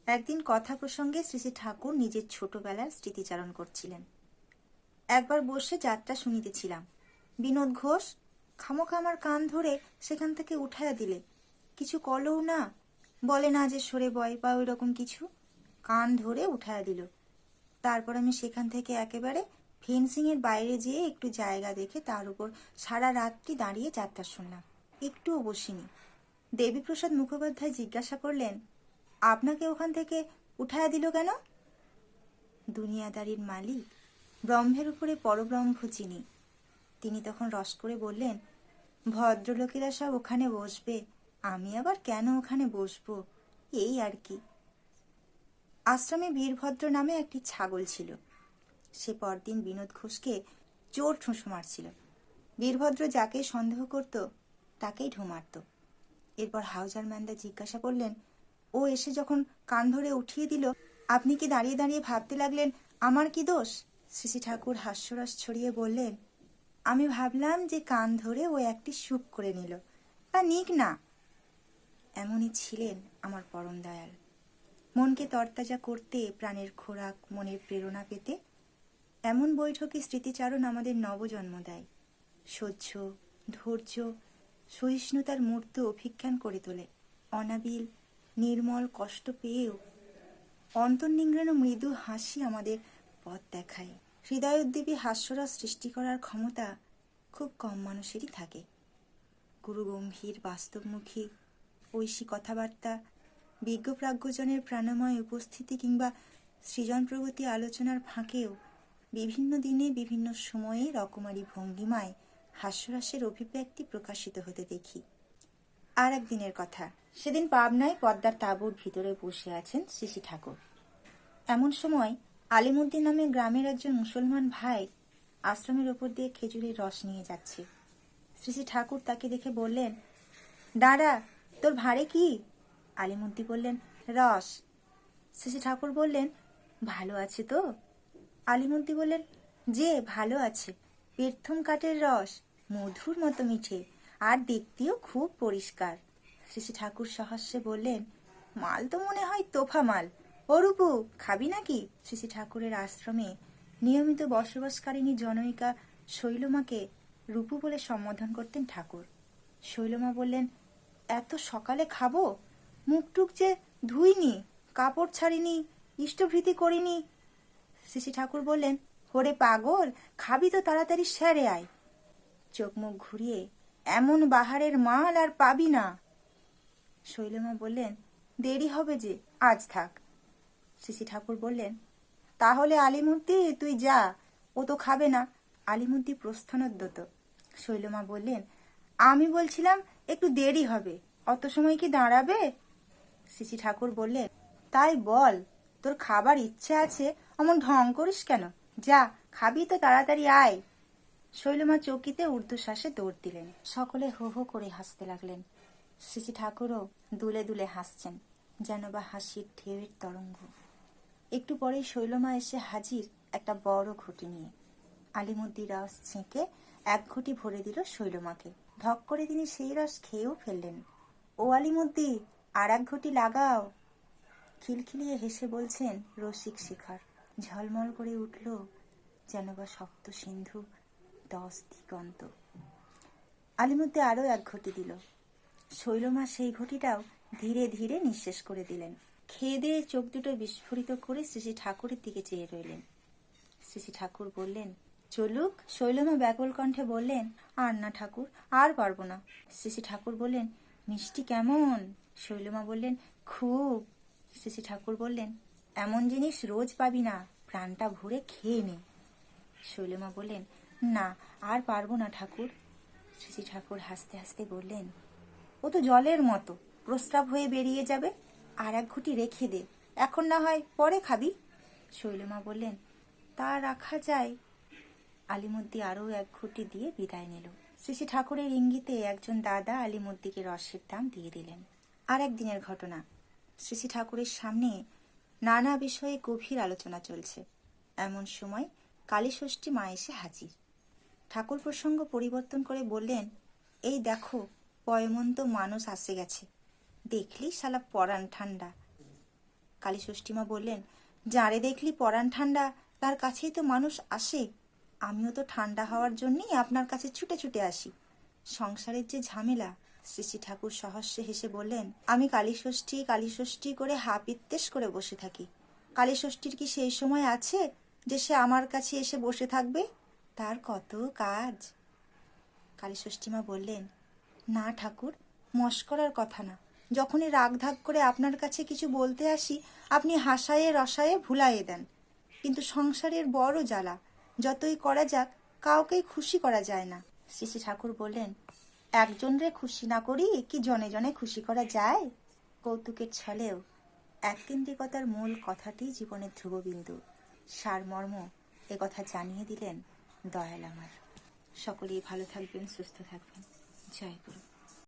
একদিন কথা প্রসঙ্গে শ্রী শ্রী ঠাকুর নিজের ছোটবেলার স্মৃতিচারণ করছিলেন। একবার বসে যাত্রা শুনিতেছিলাম। বিনোদ ঘোষ খামোখা আমার কান ধরে সেখান থেকে উঠাইয়া দিলে, কিছু কলও না, বলে না যে সরে বয় বা ওই রকম কিছু, কান ধরে উঠাইয়া দিল। তারপর আমি সেখান থেকে একেবারে ফেন্সিংয়ের বাইরে যেয়ে একটু জায়গা দেখে তার উপর সারা রাত্রি দাঁড়িয়ে যাত্রা শুনলাম, একটুও বসিনি। দেবীপ্রসাদ মুখোপাধ্যায় জিজ্ঞাসা করলেন, আপনাকে ওখান থেকে উঠাইয়া দিল কেন? দুনিয়াদারির মালিক, ব্রহ্মের উপরে পরব্রহ্ম চিনি। তিনি তখন রস করে বললেন, ভদ্রলোকেরা সব ওখানে বসবে, আমি আবার কেন ওখানে বসবো, এই আর কি। আশ্রমে বীরভদ্র নামে একটি ছাগল ছিল। সে পরদিন বিনোদ ঘোষকে জোর ঠুঁসো মারছিল। বীরভদ্র যাকে সন্দেহ করত তাকেই ঢু মারত। এরপর হাউজার ম্যানদা জিজ্ঞাসা করলেন, ও এসে যখন কান ধরে উঠিয়ে দিল, আপনি কি দাঁড়িয়ে দাঁড়িয়ে ভাবতে লাগলেন আমার কি দোষ? শ্রী ঠাকুর হাস্যরস ছড়িয়ে বললেন, আমি ভাবলাম যে কান ধরে ও একটি সুখ করে নিল, তা নিক না। এমনই ছিলেন আমার পরম দয়াল। মনকে তরতাজা করতে, প্রাণের খোরাক, মনের প্রেরণা পেতে এমন বৈঠকে স্মৃতিচারণ আমাদের নবজন্ম দেয়। সহ্য, ধৈর্য, সহিষ্ণুতার মূর্ত অভিজ্ঞান করে তোলে। অনাবিল নির্মল কষ্ট পেয়েও অন্তর্নিংড়ানো মৃদু হাসি আমাদের পথ দেখায়। হৃদয়োদ্দীপী হাস্যরস সৃষ্টি করার ক্ষমতা খুব কম মানুষেরই থাকে। গুরুগম্ভীর বাস্তবমুখী ঐশী কথাবার্তা, বিজ্ঞপ্রাজ্ঞজনের প্রাণময় উপস্থিতি কিংবা সৃজন প্রগতি আলোচনার ফাঁকেও বিভিন্ন দিনে বিভিন্ন সময়ে রকমারি ভঙ্গিমায় হাস্যরসের অভিব্যক্তি প্রকাশিত হতে দেখি। আর একদিনের কথা, সেদিন পাবনায় পদ্মার তাঁবুর ভিতরে বসে আছেন শ্রী শ্রী ঠাকুর। এমন সময় আলিমুদ্দিন নামে গ্রামের একজন মুসলমান ভাই আশ্রমের ওপর দিয়ে খেজুরের রস নিয়ে যাচ্ছে। শ্রী শ্রী ঠাকুর তাকে দেখে বললেন, দাঁড়া, তোর ভাঁড়ে কি? আলিমুদ্দি বললেন, রস। শ্রী শ্রী ঠাকুর বললেন, ভালো আছে তো? আলিমুদ্দি বললেন, যে ভালো আছে, পের্থম কাঠের রস, মধুর মতো মিঠে, আর দেখতেও খুব পরিষ্কার। শ্রী শ্রী ঠাকুর সহাস্যে বললেন, মাল তো মনে হয় তোফা মাল। ও রূপু, খাবি নাকি? শ্রী শ্রী ঠাকুরের আশ্রমে নিয়মিত বসবাসকারিণী জনৈকা শৈলমাকে রূপু বলে সম্বোধন করতেন ঠাকুর। শৈলমা বললেন, এত সকালে খাবো? মুখটুক যে ধুইনি, কাপড় ছাড়িনি, ইষ্টভৃতি করিনি। শ্রী শ্রী ঠাকুর বললেন, ওরে পাগল, খাবি তো তাড়াতাড়ি সেরে আয়। চোখ মুখ ঘুরিয়ে, এমন বাহারের মাল আর পাবি না। শৈলমা বললেন, দেরি হবে যে, আজ থাক। শ্রী শ্রী ঠাকুর বললেন, তাহলে আলিমুদ্দি তুই যা, ও তো খাবে না। আলিমুদ্দি প্রস্থানোদ্যত। শৈলমা বললেন, আমি বলছিলাম একটু দেরি হবে, অত সময় কি দাঁড়াবে? শ্রী শ্রী ঠাকুর বললেন, তাই বল, তোর খাবার ইচ্ছে আছে, অমন ঢং করিস কেন? যা, খাবি তো তাড়াতাড়ি আয়। শৈলমা চৌকিতে ঊর্ধ্বশ্বাসে দৌড় দিলেন। সকলে হো হো করে হাসতে লাগলেন। শ্রী শ্রী ঠাকুরও দুলে দুলে হাসছেন, যেন বা হাসির ঢেউয়ের তরঙ্গ। একটু পরেই শৈলমা এসে হাজির একটা বড় ঘটি নিয়ে। আলিমুদ্দি রস ছেঁকে এক ঘটি ভরে দিল শৈলমাকে। ঢক করে তিনি সেই রস খেয়েও ফেললেন। ও আলিমুদ্দি, আর এক ঘটি লাগাও। খিলখিলিয়ে হেসে বলছেন রসিক শিখর। ঝলমল করে উঠল যেন বা সপ্ত সিন্ধু 10 দিগন্ত। আলিমুদ্দি আরও এক ঘটি দিল। শৈলমা সেই ঘটিটাও ধীরে ধীরে নিঃশেষ করে দিলেন। খেয়ে দিয়ে চোখ দুটো বিস্ফোরিত করে শ্রী শ্রী ঠাকুরের দিকে চেয়ে রইলেন। শ্রী শ্রী ঠাকুর বললেন, চলুক? শৈলমা ব্যাকুল কণ্ঠে বললেন, আর না ঠাকুর, আর পারবো না। শ্রী শ্রী ঠাকুর বললেন, মিষ্টি কেমন? শৈলমা বললেন, খুব। শ্রী শ্রী ঠাকুর বললেন, এমন জিনিস রোজ পাবি না, প্রাণটা ভরে খেয়ে নে। শৈলমা বললেন, না, আর পারবো না ঠাকুর। শ্রী শ্রী ঠাকুর হাসতে হাসতে বললেন, ও তো জলের মতো, প্রস্রাব হয়ে বেরিয়ে যাবে, আর এক ঘটি রেখে দে, এখন না হয় পরে খাবি। শৈলমা বললেন, তা রাখা যায়। আলিমুদ্দি আরও এক ঘটি দিয়ে বিদায় নিল। শ্রী শ্রী ঠাকুরের ইঙ্গিতে একজন দাদা আলিমুদ্দিকে রসের দাম দিয়ে দিলেন। আর একদিনের ঘটনা, শ্রী শ্রী ঠাকুরের সামনে নানা বিষয়ে গভীর আলোচনা চলছে। এমন সময় কালীষষ্ঠী মা এসে হাজির। ঠাকুর প্রসঙ্গ পরিবর্তন করে বললেন, এই দেখো, পয়মন্ত মানুষ আসে গেছে, দেখলি শালা পরাণ ঠান্ডা। কালীষষ্ঠীমা বললেন, যারে দেখলি পরাণ ঠান্ডা তার কাছেই তো মানুষ আসে। আমিও তো ঠান্ডা হওয়ার জন্যই আপনার কাছে ছুটে ছুটে আসি। সংসারের যে ঝামেলা। শ্রী ঠাকুর সহস্যে হেসে বললেন, আমি কালীষষ্ঠী কালীষষ্ঠী করে হাপিত্তেশ করে বসে থাকি। কালীষষ্ঠীর কি সেই সময় আছে যে সে আমার কাছে এসে বসে থাকবে? তার কত কাজ। কালীষষ্ঠীমা বললেন, না ঠাকুর, মস্করার কথা না। যখনই রাগ ধাগ করে আপনার কাছে কিছু বলতে আসি, আপনি হাসায়ে রসায়ে ভুলাইয়ে দেন। কিন্তু সংসারের বড় জ্বালা, যতই করা যাক কাউকেই খুশি করা যায় না। শ্রী ঠাকুর বললেন, একজনরে খুশি না করি কি জনে জনে খুশি করা যায়? কৌতুকের ছলেও এককেন্দ্রিকতার মূল কথাটি জীবনের ধ্রুববিন্দু, সারমর্ম কথা জানিয়ে দিলেন দয়াল আমার। সকলেই ভালো থাকবেন, সুস্থ থাকবেন। জয় গুরু।